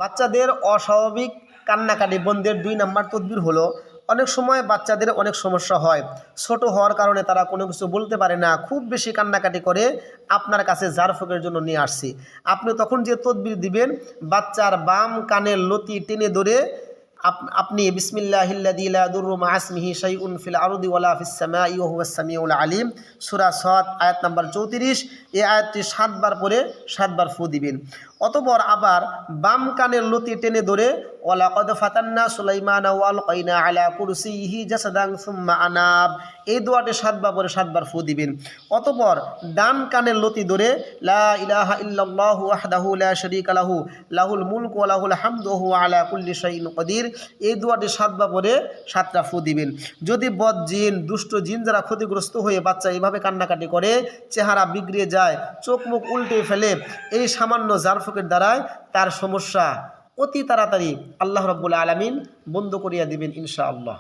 বাচ্চাদের অস্বাভাবিক কান্নাকাটি বন্ধের 2 নম্বর তদবির হলো, অনেক সময় বাচ্চাদের অনেক সমস্যা হয়। ছোট হওয়ার কারণে তারা কোনো কিছু বলতে পারে না, খুব বেশি কান্নাকাটি করে, আপনার কাছে জারফুকের জন্য নিয়ে আসছি। আপনি তখন যে তদবির দিবেন, বাচ্চার বাম কানের লতি টেনে ধরে আপনি বিসমিল্লাহিল্লাযী লা ইয়াদুররু মা ইসমিহি শাইউন ফিল আরদি ওয়ালা ফিস সামাই ওয়া হুয়াস সামিউল আলিম, সূরা সাদ আয়াত নাম্বার 34। এই আয়াতটি 7 বার পরে 7 বার ফু দিবেন। অতঃপর আবার বাম কানের লতি টেনে ধরে ওয়ালাকাদ ফাতান্না সুলাইমানা ওয়া আলকাইনা আলা কুরসিহি জাসাদান সুম্মা আনাব, এই দোয়াটি 7 বার পরে 7 বার ফু দিবেন। অতঃপর ডান কানের লতি ধরে লা ইলাহা ইল্লাল্লাহু ওয়াহদাহু লা শারীকা লাহু লাহুল মুলকু ওয়া লাহুল হামদু ওয়া হুয়া আলা কুল্লি শাইইন কাদির, এই দোয়াটি 7 বার পরে 7টা ফু দিবেন। যদি বদ জিন, দুষ্ট জিন যারা ক্ষতিগ্রস্ত হয়ে বাচ্চা এইভাবে কান্নাকাটি করে, চেহারা বিগড়ে যায়, চোখ মুখ উল্টে ফেলে, এই সামান্য জারফুকের দ্বারায় তার সমস্যা অতি তাড়াতাড়ি আল্লাহ রাব্বুল আলামিন বন্ধ করিয়া দিবেন ইনশাআল্লাহ।